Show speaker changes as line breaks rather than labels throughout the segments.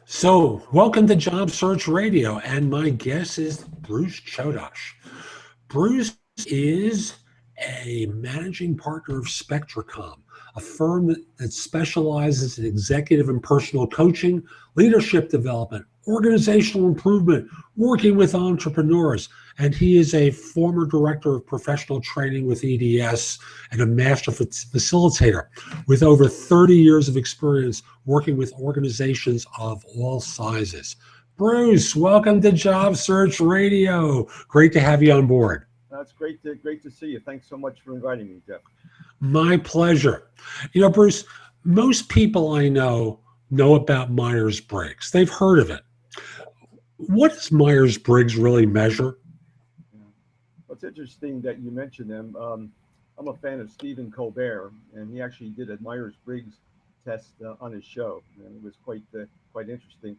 So, welcome to Job Search Radio, and my guest is Bruce Chodosh. Bruce is a managing partner of Spectracomm, a firm that specializes in executive and personal coaching, leadership development, organizational improvement, working with entrepreneurs. And he is a former director of professional training with EDS and a master facilitator with over 30 years of experience working with organizations of all sizes. Bruce, welcome to Job Search Radio. Great to have you on board.
That's great to see you. Thanks so much for inviting me, Jeff.
My pleasure. You know, Bruce, most people I know about Myers-Briggs. They've heard of it. What does Myers-Briggs really measure?
Yeah. Well, it's interesting that you mentioned them. I'm a fan of Stephen Colbert, and he actually did a Myers-Briggs test on his show, and it was quite interesting.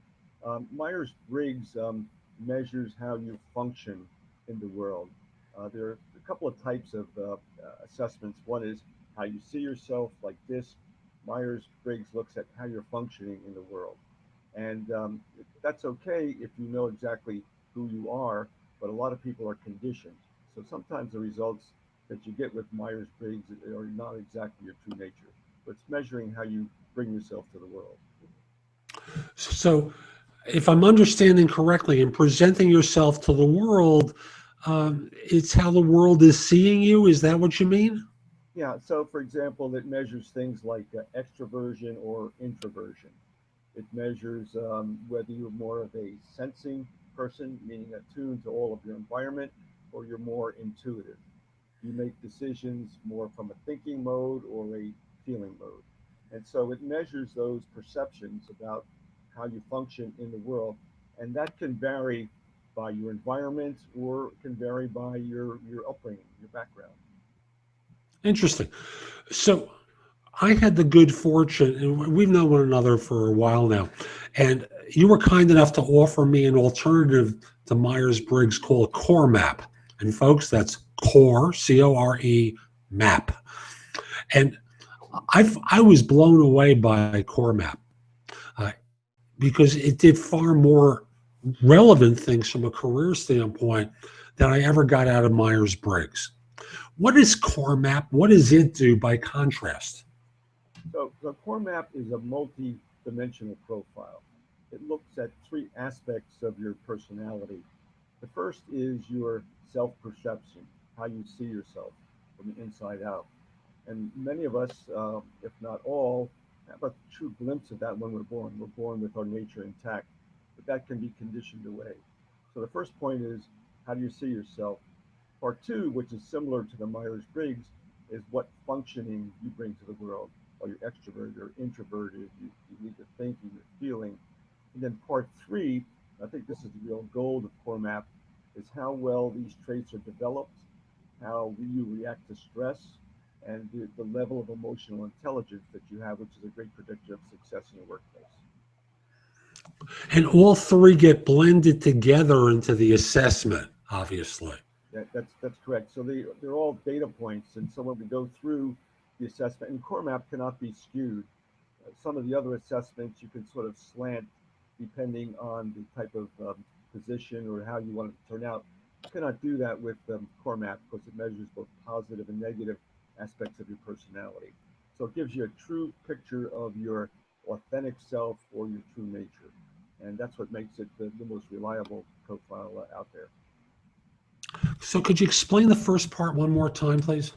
Myers-Briggs measures how you function in the world. There are a couple of types of assessments. One is how you see yourself, like this. Myers-Briggs looks at how you're functioning in the world. And that's okay if you know exactly who you are, but a lot of people are conditioned. So sometimes the results that you get with Myers-Briggs are not exactly your true nature, but it's measuring how you bring yourself to the world.
So, if I'm understanding correctly, in presenting yourself to the world, it's how the world is seeing you. Is that what you mean?
Yeah, so for example, it measures things like extroversion or introversion. It measures whether you're more of a sensing person, meaning attuned to all of your environment, or you're more intuitive. You make decisions more from a thinking mode or a feeling mode. And so it measures those perceptions about how you function in the world. And that can vary by your environment or can vary by your upbringing, your background.
Interesting. So, I had the good fortune, and we've known one another for a while now, and you were kind enough to offer me an alternative to Myers-Briggs called Core Map. And folks, that's Core, C-O-R-E, Map. And I was blown away by Core Map uh, because it did far more relevant things from a career standpoint than I ever got out of Myers-Briggs. What is Core Map? What does it do by contrast?
So the core map is a multi-dimensional profile. It looks at three aspects of your personality. The first is your self-perception, how you see yourself from the inside out. And many of us, if not all, have a true glimpse of that when we're born. We're born with our nature intact, but that can be conditioned away. So the first point is, how do you see yourself? Part two, which is similar to the Myers-Briggs, is what functioning you bring to the world. Are you extroverted or introverted? You need to think, you're feeling. And then part three, I think this is the real gold of Core Map, is how well these traits are developed, how you react to stress, and the level of emotional intelligence that you have, which is a great predictor of success in your workplace.
And all three get blended together into the assessment, obviously.
That's correct. So they're all data points, and so when we go through the assessment, and Core Map cannot be skewed. Some of the other assessments you can sort of slant depending on the type of position or how you want it to turn out. You cannot do that with Core Map because it measures both positive and negative aspects of your personality. So it gives you a true picture of your authentic self or your true nature. And that's what makes it the most reliable profile out there.
So could you explain the first part one more time, please?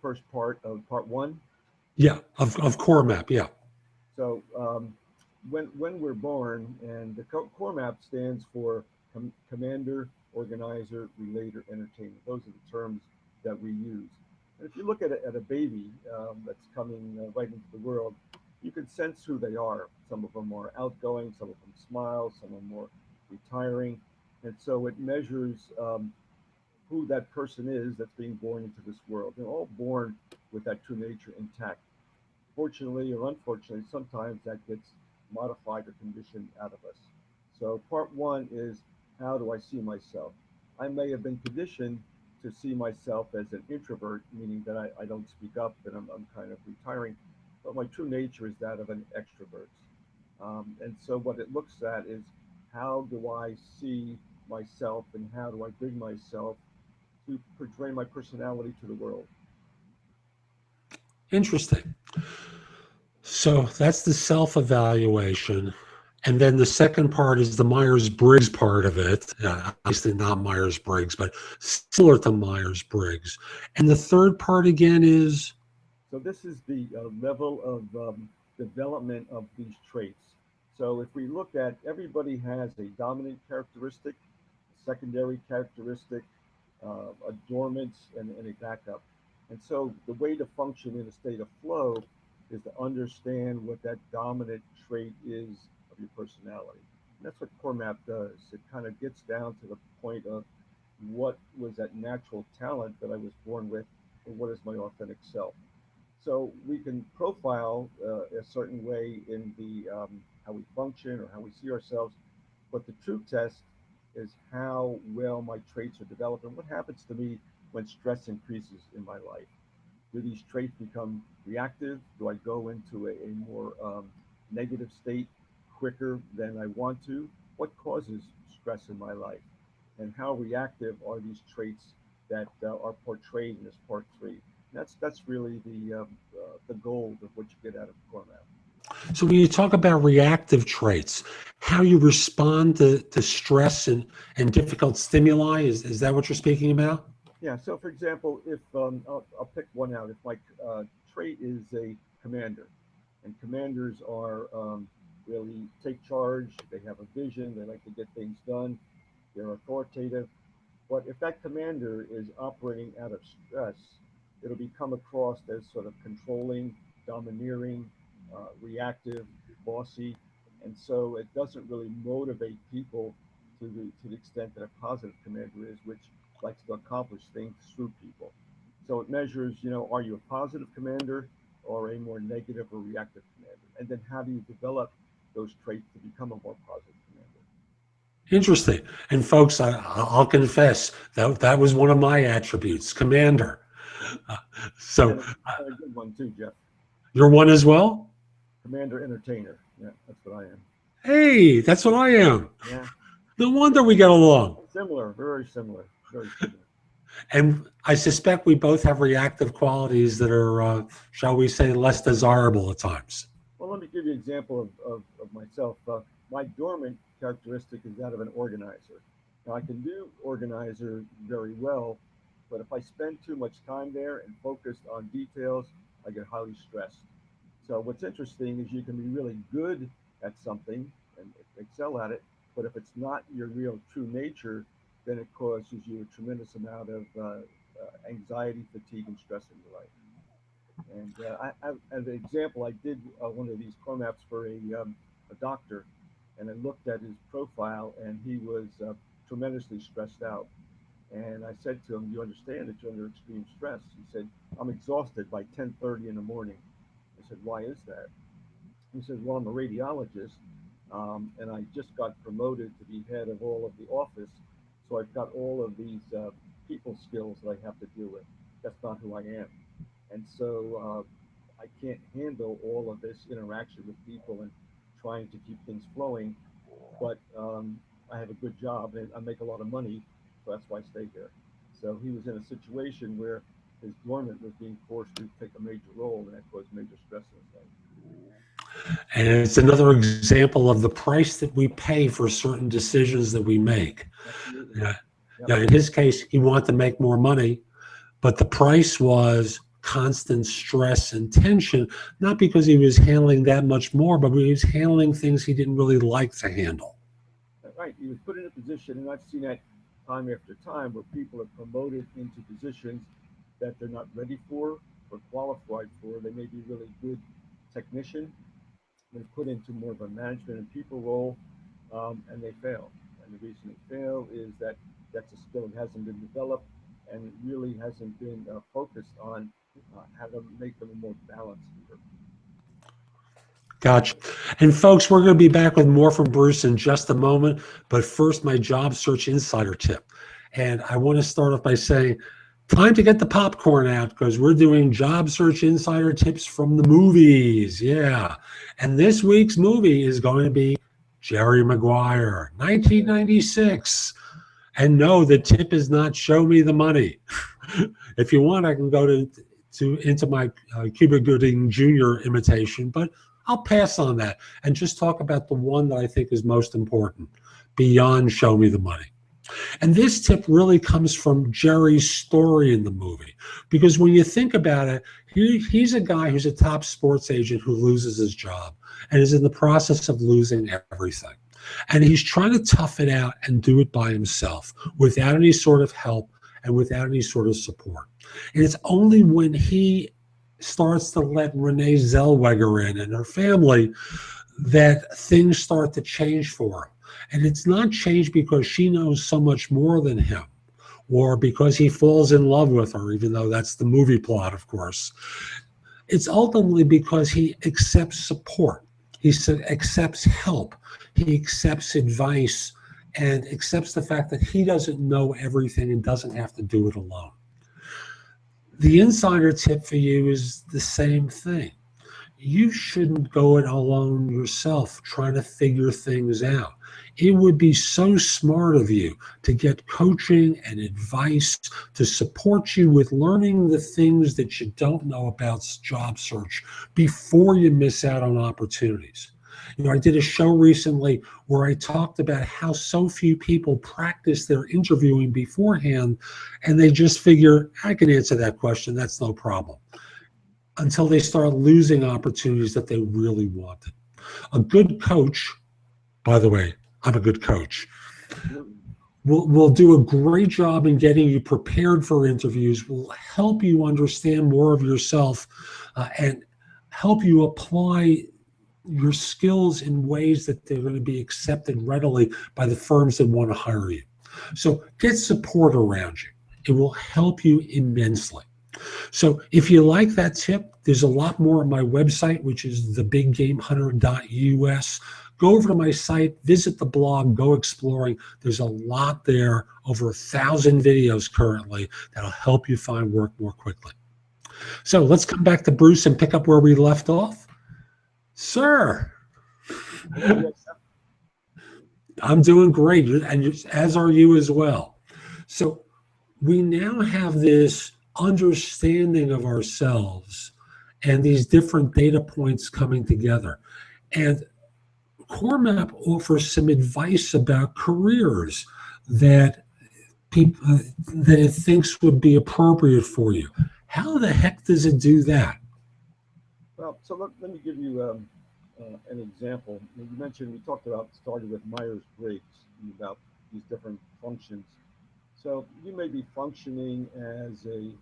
First part of part one.
Yeah, of Core Map, yeah.
So when we're born, and the core map stands for commander, organizer, relator, entertainer. Those are the terms that we use. And if you look at a baby that's coming right into the world, you can sense who they are. Some of them are outgoing, some of them smile, some of them more retiring. And so it measures who that person is that's being born into this world. They're all born with that true nature intact. Fortunately or unfortunately, sometimes that gets modified or conditioned out of us. So part one is, how do I see myself? I may have been conditioned to see myself as an introvert, meaning that I don't speak up and I'm kind of retiring, but my true nature is that of an extrovert. And so what it looks at is how do I see myself and how do I bring myself to portray my personality to the world.
Interesting. So that's the self-evaluation. And then the second part is the Myers-Briggs part of it. Obviously not Myers-Briggs, but similar to Myers-Briggs. And the third part again is,
So this is the level of development of these traits. So if we look at everybody has a dominant characteristic, secondary characteristic, a dormant, and a backup. And so the way to function in a state of flow is to understand what that dominant trait is of your personality. And that's what Core Map does. It kind of gets down to the point of what was that natural talent that I was born with, and what is my authentic self. So we can profile a certain way in the how we function or how we see ourselves, but the true test is how well my traits are developed and what happens to me when stress increases in my life. Do these traits become reactive? Do I go into a more negative state quicker than I want to? What causes stress in my life? And how reactive are these traits that are portrayed in this part 3? That's really the goal of what you get out of format.
so when you talk about reactive traits, how you respond to stress and difficult stimuli, is that what you're speaking about?
Yeah. So, for example, if I'll pick one out. If my trait is a commander, and commanders are really take charge. They have a vision. They like to get things done. They're authoritative. But if that commander is operating out of stress, it'll become across as sort of controlling, domineering, reactive, bossy, and so it doesn't really motivate people to the extent that a positive commander is, which likes to accomplish things through people. So it measures, are you a positive commander or a more negative or reactive commander, and then how do you develop those traits to become a more positive commander?
Interesting. And folks, I'll confess that was one of my attributes, commander. Uh, so
And a good one too, Jeff.
you're one as well?
Commander entertainer. Yeah, that's what I am.
Hey, that's what I am.
Yeah,
No wonder we get along.
similar, very similar, very similar.
And I suspect we both have reactive qualities that are, shall we say, less desirable at times.
Well, let me give you an example of myself. My dormant characteristic is that of an organizer. Now, I can do organizer very well, but if I spend too much time there and focused on details, I get highly stressed. So, what's interesting is you can be really good at something and excel at it, but if it's not your real true nature, then it causes you a tremendous amount of anxiety, fatigue, and stress in your life. And as an example, I did one of these core maps for a doctor, and I looked at his profile, and he was tremendously stressed out. And I said to him, "You understand that you're under extreme stress?" He said, "I'm exhausted by 10:30 in the morning." I said, "Why is that?" He says, "Well, I'm a radiologist, and I just got promoted to be head of all of the office, so I've got all of these people skills that I have to deal with. That's not who I am." And so I can't handle all of this interaction with people and trying to keep things flowing. But I have a good job and I make a lot of money, so that's why I stay here. So he was in a situation where his dormant was being forced to take a major role, and that caused major stress in his life.
And it's another example of the price that we pay for certain decisions that we make.
Absolutely.
Yeah.
Yep.
Now, in his case, he wanted to make more money, but the price was constant stress and tension, not because he was handling that much more, but he was handling things he didn't really like to handle.
Right. He was put in a position, and I've seen that time after time where people are promoted into positions that they're not ready for or qualified for. They may be really good technician, been put into more of a management and people role, and they fail. And the reason they fail is that that's a skill that hasn't been developed and it really hasn't been focused on how to make them a more balanced leader.
Gotcha. And folks, we're going to be back with more from Bruce in just a moment. But first, my job search insider tip. And I want to start off by saying Time to get the popcorn out because we're doing job search insider tips from the movies. Yeah. And this week's movie is going to be Jerry Maguire, 1996. And no, the tip is not show me the money. If you want, I can go into my Cuba Gooding Jr. imitation, but I'll pass on that and just talk about the one that I think is most important beyond show me the money. And this tip really comes from Jerry's story in the movie, because when you think about it, he's a guy who's a top sports agent who loses his job and is in the process of losing everything. And he's trying to tough it out and do it by himself without any sort of help and without any sort of support. And it's only when he starts to let Renee Zellweger in and her family that things start to change for him. And it's not changed because she knows so much more than him or because he falls in love with her, even though that's the movie plot, of course. It's ultimately because he accepts support. He accepts help. He accepts advice and accepts the fact that he doesn't know everything and doesn't have to do it alone. The insider tip for you is the same thing. You shouldn't go it alone yourself trying to figure things out. It would be so smart of you to get coaching and advice to support you with learning the things that you don't know about job search before you miss out on opportunities. I did a show recently where I talked about how so few people practice their interviewing beforehand, and they just figure, I can answer that question, that's no problem, until they start losing opportunities that they really wanted. A good coach, by the way, I'm a good coach, will do a great job in getting you prepared for interviews, will help you understand more of yourself, and help you apply your skills in ways that they're going to be accepted readily by the firms that want to hire you. So get support around you. It will help you immensely. So if you like that tip, there's a lot more on my website, which is thebiggamehunter.us. Go over to my site, visit the blog, go exploring. There's a lot there, over 1,000 videos currently that'll help you find work more quickly. So let's come back to Bruce and pick up where we left off. Sir, I'm doing great, and as are you as well. So we now have this understanding of ourselves and these different data points coming together. And CoreMap offers some advice about careers that people that it thinks would be appropriate for you. How the heck does it do that?
Well, so let me give you an example. You mentioned we talked about starting with Myers-Briggs about these different functions. So you may be functioning as a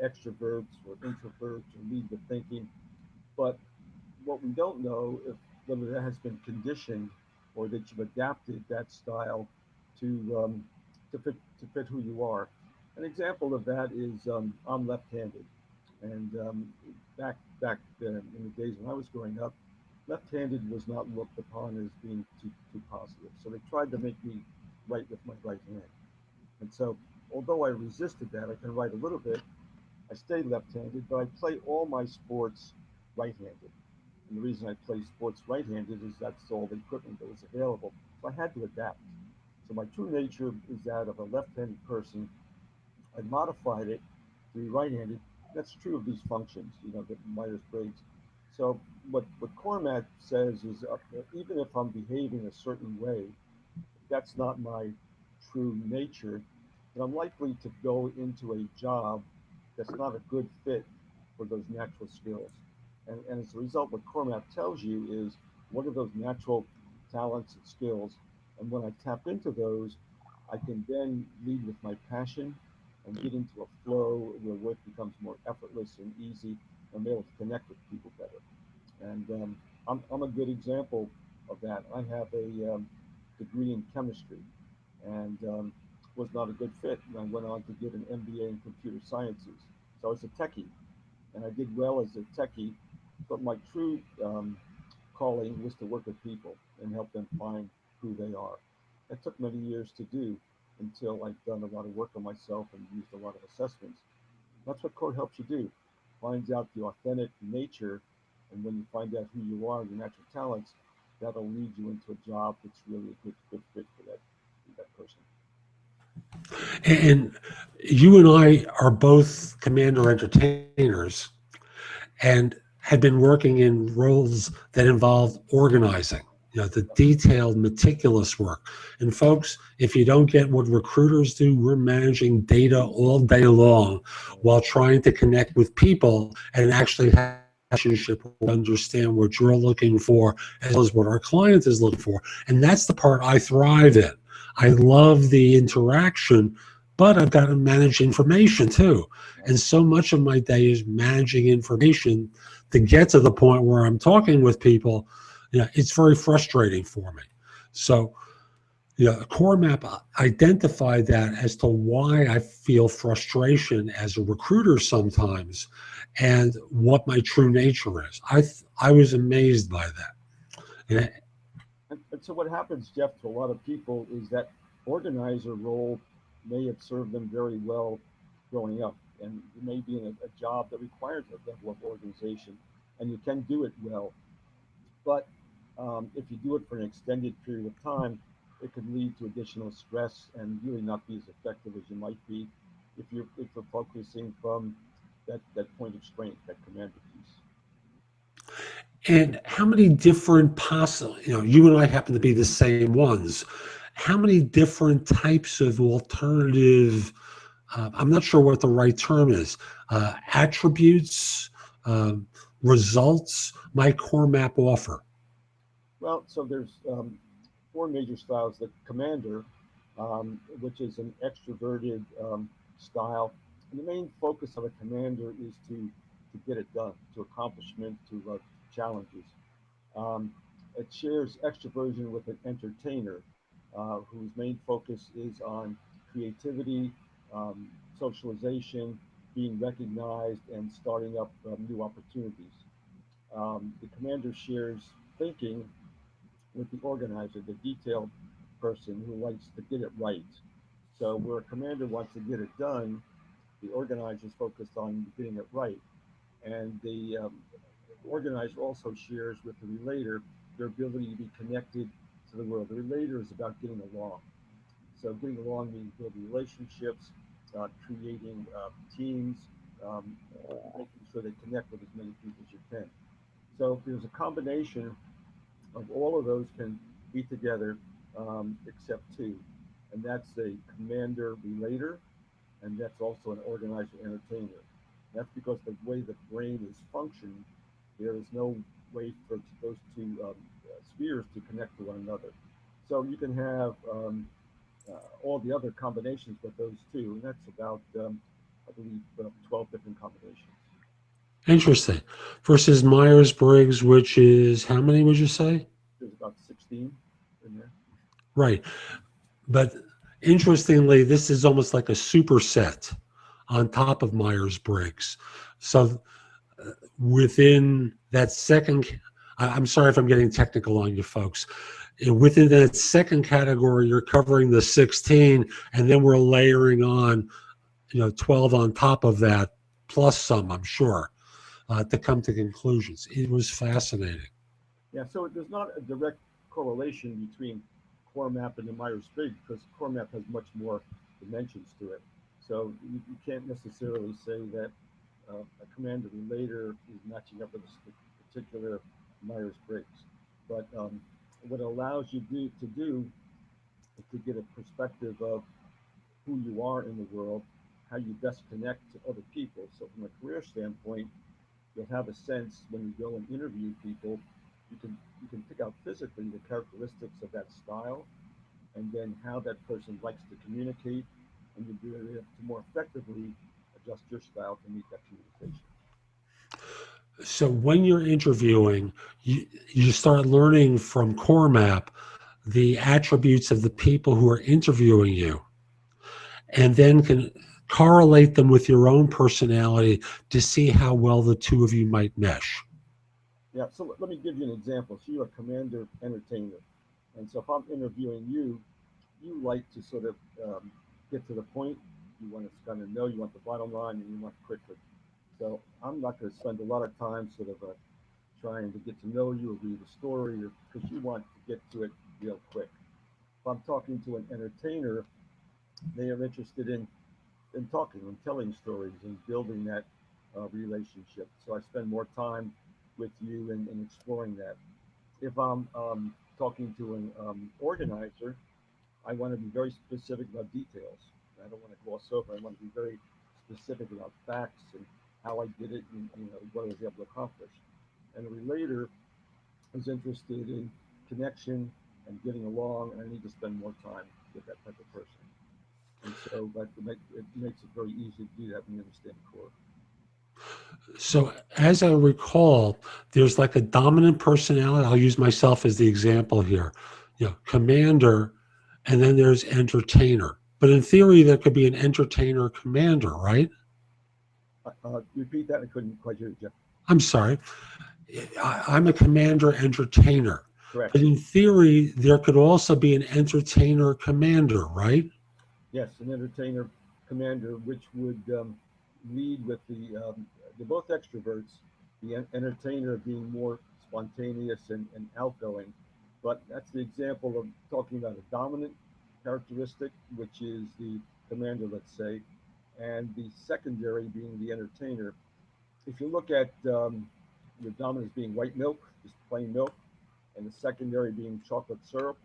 extrovert or introvert or lead the thinking, but what we don't know if whether that has been conditioned or that you've adapted that style to to fit who you are. An example of that is I'm left-handed, and back in the days when I was growing up, left-handed was not looked upon as being too positive. So they tried to make me write with my right hand. And so, although I resisted that, I can write a little bit. I stayed left-handed, but I play all my sports right-handed. And the reason I play sports right-handed is that's all the equipment that was available. So I had to adapt. So my true nature is that of a left-handed person. I modified it to be right-handed. That's true of these functions, the Myers-Briggs. So what Cormac says is even if I'm behaving a certain way, that's not my true nature, then I'm likely to go into a job that's not a good fit for those natural skills. And as a result, what Cormac tells you is what are those natural talents and skills? And when I tap into those, I can then lead with my passion and get into a flow where work becomes more effortless and easy. And I'm able to connect with people better. And I'm a good example of that. I have a degree in chemistry and was not a good fit. And I went on to get an MBA in computer sciences. So I was a techie and I did well as a techie, but my true calling was to work with people and help them find who they are. That took many years to do, until I've done a lot of work on myself and used a lot of assessments. That's what core helps you do. Finds out the authentic nature, and when you find out who you are, your natural talents, that'll lead you into a job that's really a good fit for that person.
And you and I are both commander entertainers and had been working in roles that involved organizing, the detailed, meticulous work. And folks, if you don't get what recruiters do, we're managing data all day long while trying to connect with people and actually have a relationship, understand what you're looking for as well as what our client is looking for. And that's the part I thrive in. I love the interaction, but I've got to manage information too. And so much of my day is managing information to get to the point where I'm talking with people. It's very frustrating for me. So, Core Map identified that as to why I feel frustration as a recruiter sometimes and what my true nature is. I was amazed by that. And
And so what happens, Jeff, to a lot of people is that organizer role may have served them very well growing up, and it may be in a job that requires a level of organization, and you can do it well. But if you do it for an extended period of time, it could lead to additional stress and really not be as effective as you might be if you're focusing from that point of strength, that commander piece.
And how many different possible, you and I happen to be the same ones. How many different types of alternative, I'm not sure what the right term is, attributes, um, results my core map offer?
Well, so there's four major styles. The commander, which is an extroverted style. And the main focus of a commander is to get it done, to accomplishment, to challenges. Um, it shares extroversion with an entertainer, whose main focus is on creativity, um, socialization, being recognized, and starting up new opportunities. The commander shares thinking with the organizer, the detailed person who likes to get it right. So where a commander wants to get it done, the organizer is focused on getting it right. And the organizer also shares with the relator their ability to be connected to the world. The relator is about getting along. So getting along means building relationships, creating teams, um, making sure they connect with as many people as you can. So there's a combination of all of those can be together, except two, and that's a commander relator, and that's also an organizer entertainer. That's because the way the brain is functioning, there is no way for those two spheres to connect to one another. So you can have all the other combinations with those two, and that's about, I believe, 12 different combinations.
Interesting. Versus Myers-Briggs, which is how many would you say?
There's about 16 in there.
Right. But interestingly, this is almost like a superset on top of Myers-Briggs. So within that second, I'm sorry if I'm getting technical on you folks. Within that second category, you're covering the 16, and then we're layering on, 12 on top of that, plus some, I'm sure, to come to conclusions. It was fascinating.
Yeah, so there's not a direct correlation between core map and the Myers-Briggs because core map has much more dimensions to it. So you can't necessarily say that a commander relator is matching up with a particular Myers-Briggs. But what it allows you to do is to get a perspective of who you are in the world, how you best connect to other people. So from a career standpoint, you'll have a sense when you go and interview people, you can pick out physically the characteristics of that style and then how that person likes to communicate, and you'll be able to more effectively adjust your style to meet that communication.
So when you're interviewing, you start learning from Core Map the attributes of the people who are interviewing you, and then can correlate them with your own personality to see how well the two of you might mesh.
Yeah, so let me give you an example. So you're a commander entertainer. And so if I'm interviewing you, you like to sort of get to the point. You want to kind of know, you want the bottom line, and you want it quickly. So I'm not going to spend a lot of time sort of trying to get to know you or read the story, or because you want to get to it real quick. If I'm talking to an entertainer, they are interested in talking and telling stories and building that relationship. So I spend more time with you in exploring that. If I'm talking to an organizer, I want to be very specific about details. I don't want to gloss over. I want to be very specific about facts and how I did it and what I was able to accomplish. And a relator is interested in connection and getting along, and I need to spend more time with that type of person. And so it makes it very easy to do that when you understand core.
So as I recall, there's like a dominant personality. I'll use myself as the example here. Commander, and then there's entertainer. But in theory, there could be an entertainer commander, right?
Repeat that. I couldn't quite hear you, Jeff.
I'm sorry. I'm a commander entertainer.
Correct.
But in theory, there could also be an entertainer commander, right?
Yes, an entertainer commander, which would lead with they're both extroverts, the entertainer being more spontaneous and outgoing. But that's the example of talking about a dominant characteristic, which is the commander, let's say, and the secondary being the entertainer. If you look at your dominant as being white milk, just plain milk, and the secondary being chocolate syrup,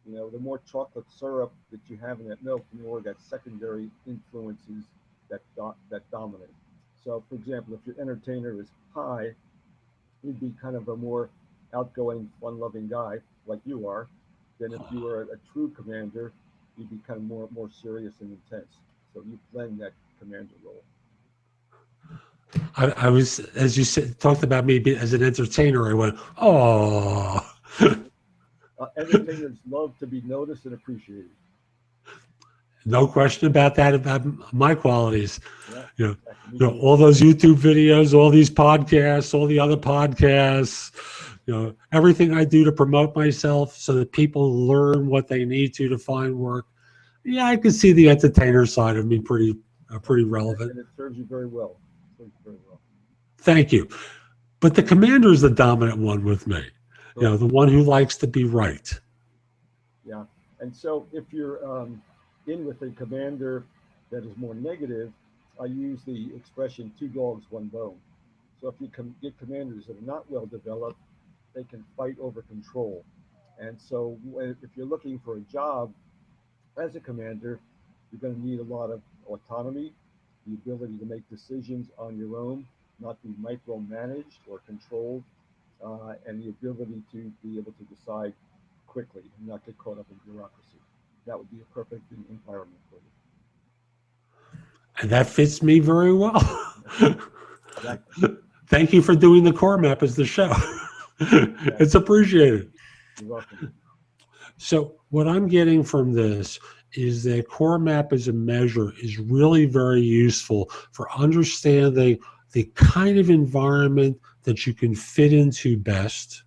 the more chocolate syrup that you have in that milk, the more that secondary influences that dominant. So, for example, if your entertainer is high, you'd be kind of a more outgoing, fun-loving guy like you are. Then, if you were a true commander, you'd be kind of more serious and intense. So you blend that commander role.
I was, as you said, talked about me as an entertainer. I went, oh.
Entertainers love to be noticed and appreciated.
No question about that, about my qualities.
Yeah,
all those YouTube videos, all these podcasts, all the other podcasts, everything I do to promote myself so that people learn what they need to find work. Yeah, I can see the entertainer side of me pretty relevant.
And it serves you very well.
Thank you. But the commander is the dominant one with me. Correct. The one who likes to be right.
Yeah. And so if you're in with a commander that is more negative, I use the expression 2 dogs, 1 bone. So if you get commanders that are not well developed, they can fight over control. And so if you're looking for a job as a commander, you're going to need a lot of autonomy, the ability to make decisions on your own, not be micromanaged or controlled, and the ability to be able to decide quickly and not get caught up in bureaucracy. That would be a perfect environment for you.
And that fits me very well.
Exactly.
Thank you for doing the core map as the show. It's appreciated.
You're welcome.
So what I'm getting from this is that core map as a measure is really very useful for understanding the kind of environment that you can fit into best,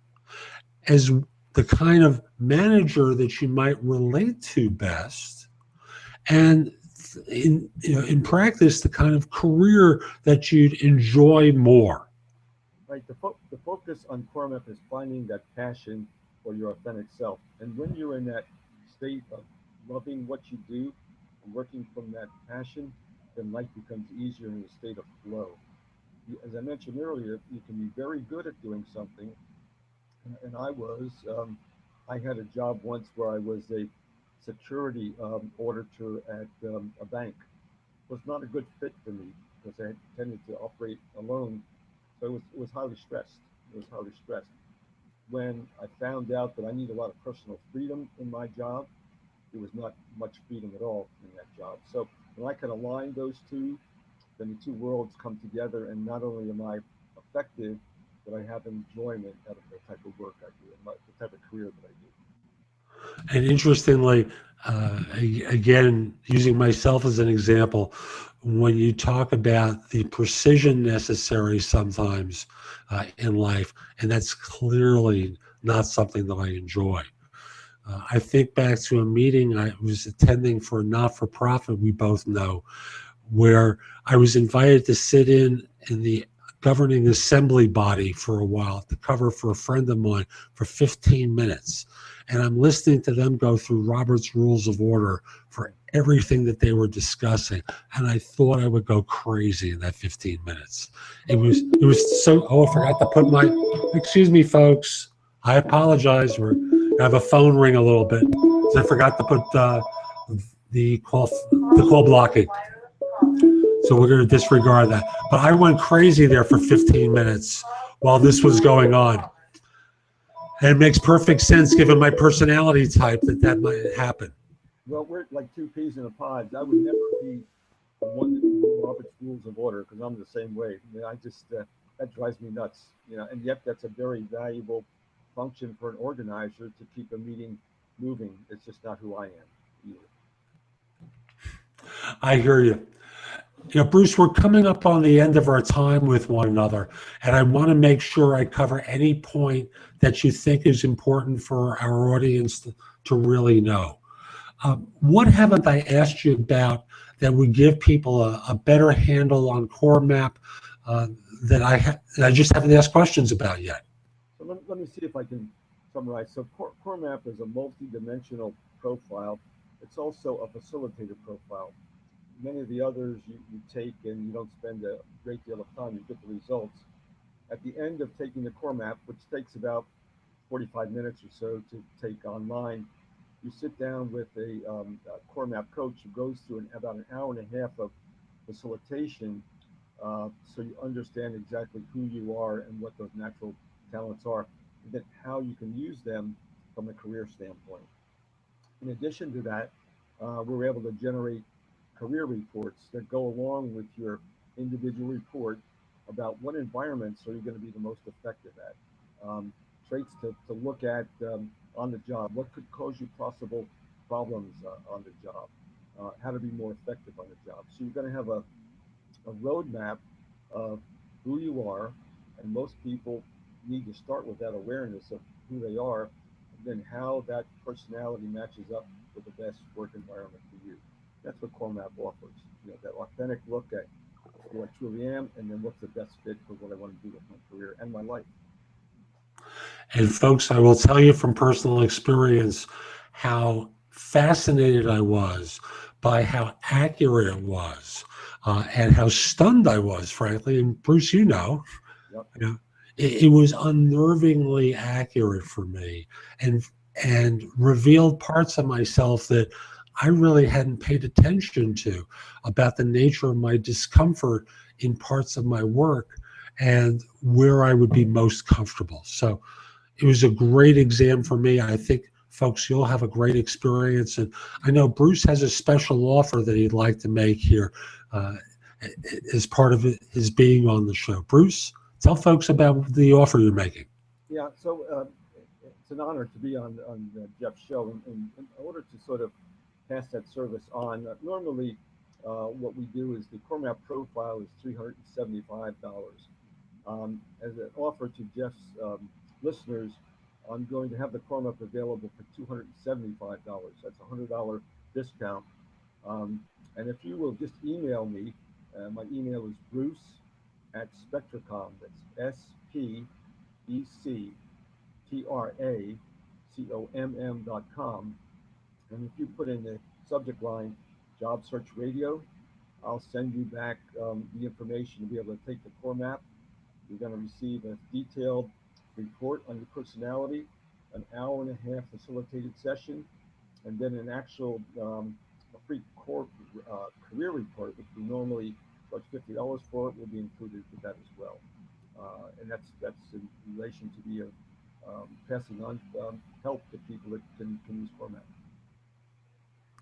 as the kind of manager that you might relate to best, and in practice, the kind of career that you'd enjoy more.
Right. The focus on core map is finding that passion for your authentic self. And when you're in that state of loving what you do and working from that passion, then life becomes easier in a state of flow. As I mentioned earlier, you can be very good at doing something. And I had a job once where I was a security auditor at a bank. It was not a good fit for me because I tended to operate alone. So it was highly stressed. When I found out that I need a lot of personal freedom in my job, there was not much freedom at all in that job. So when I can align those two, then the two worlds come together, and not only am I effective, but I have enjoyment out of the type of work I do and the type of career that I do.
And interestingly, again, using myself as an example, when you talk about the precision necessary sometimes in life, and that's clearly not something that I enjoy. I think back to a meeting I was attending for a not-for-profit we both know, where I was invited to sit in the governing assembly body for a while to cover for a friend of mine for 15 minutes. And I'm listening to them go through Robert's Rules of Order for everything that they were discussing. And I thought I would go crazy in that 15 minutes. It was so, oh, I forgot to put my, excuse me, folks. I apologize. I have a phone ring a little bit. I forgot to put the call blocking. So we're going to disregard that. But I went crazy there for 15 minutes while this was going on. And it makes perfect sense given my personality type that might happen.
Well, we're like two peas in a pod. I would never be the one that knew Robert's Rules of Order because I'm the same way. I mean, I just, that drives me nuts. You know, and yet that's a very valuable function for an organizer to keep a meeting moving. It's just not who I am either.
I hear you. You know, Bruce, we're coming up on the end of our time with one another, and I want to make sure I cover any point that you think is important for our audience to really know. What haven't I asked you about that would give people a better handle on core map that I just haven't asked questions about yet?
So let me see if I can summarize. So core map is a multi-dimensional profile. It's also a facilitator profile. Many of the others you take and you don't spend a great deal of time, you get the results. At the end of taking the core map, which takes about 45 minutes or so to take online, you sit down with a core map coach who goes through about an hour and a half of facilitation so you understand exactly who you are and what those natural talents are, and then how you can use them from a career standpoint. In addition to that, we're able to generate career reports that go along with your individual report about what environments are you going to be the most effective at, traits to look at on the job, what could cause you possible problems on the job, how to be more effective on the job. So you're going to have a roadmap of who you are, and most people need to start with that awareness of who they are, and then how that personality matches up with the best work environment for you. That's what core map offers. You know, that authentic look at who I truly am, and then what's the best fit for what I want to do with my career and my life.
And folks, I will tell you from personal experience how fascinated I was by how accurate it was, and how stunned I was, frankly. And Bruce, you know,
Yep.
you know, it was unnervingly accurate for me, and revealed parts of myself that I really hadn't paid attention to about the nature of my discomfort in parts of my work and where I would be most comfortable. So it was a great exam for me. I think, folks, you'll have a great experience. And I know Bruce has a special offer that he'd like to make here as part of his being on the show. Bruce, tell folks about the offer you're making.
Yeah, so it's an honor to be on Jeff's show. And in order to sort of pass that service on, normally what we do is the core map profile is $375. As an offer to Jeff's listeners, I'm going to have the core map available for $275. That's a $100 discount. And if you will just email me, my email is bruce@Spectracomm. That's SPECTRACOMM.com. And if you put in the subject line Job Search Radio, I'll send you back the information to be able to take the core map. You're going to receive a detailed report on your personality, an hour and a half facilitated session, and then an actual a free core career report, which we normally charge $50 for. It will be included with that as well. And that's in relation to the passing on help to people that can use core map.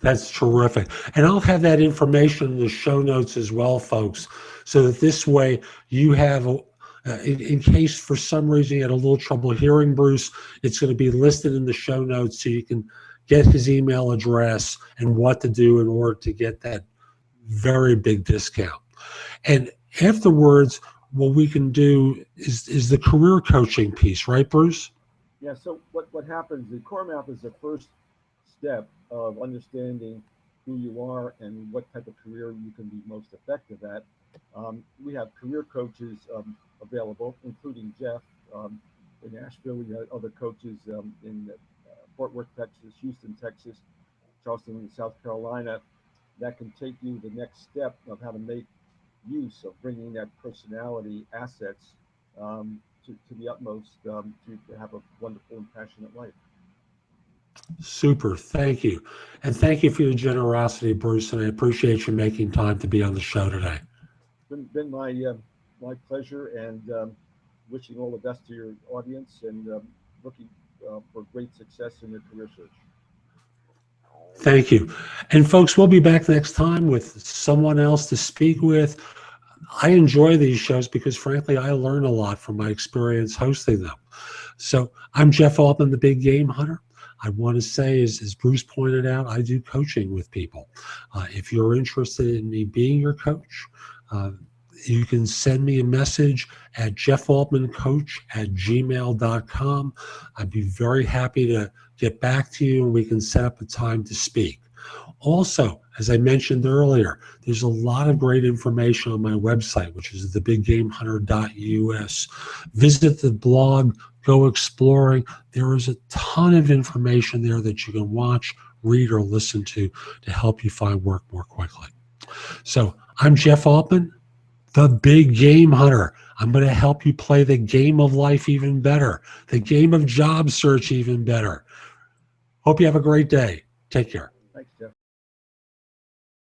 That's terrific. And I'll have that information in the show notes as well, folks, so that this way you have, in case for some reason you had a little trouble hearing Bruce, it's going to be listed in the show notes so you can get his email address and what to do in order to get that very big discount. And afterwards, what we can do is the career coaching piece, right, Bruce?
Yeah, so what happens, the core map is the first step of understanding who you are and what type of career you can be most effective at. We have career coaches available, including Jeff. In Nashville, we have other coaches in Fort Worth, Texas, Houston, Texas, Charleston, South Carolina, that can take you the next step of how to make use of bringing that personality assets to the utmost to have a wonderful and passionate life.
Super. Thank you. And thank you for your generosity, Bruce. And I appreciate you making time to be on the show today.
Been my pleasure, and wishing all the best to your audience, and looking for great success in your career search.
Thank you. And folks, we'll be back next time with someone else to speak with. I enjoy these shows because, frankly, I learn a lot from my experience hosting them. So I'm Jeff Altman, the Big Game Hunter. I want to say, as Bruce pointed out, I do coaching with people. If you're interested in me being your coach, you can send me a message at jeffaltmancoach@gmail.com. I'd be very happy to get back to you, and we can set up a time to speak. Also, as I mentioned earlier, there's a lot of great information on my website, which is thebiggamehunter.us. Visit the blog, go exploring. There is a ton of information there that you can watch, read, or listen to help you find work more quickly. So I'm Jeff Altman, the Big Game Hunter. I'm going to help you play the game of life even better, the game of job search even better. Hope you have a great day. Take care.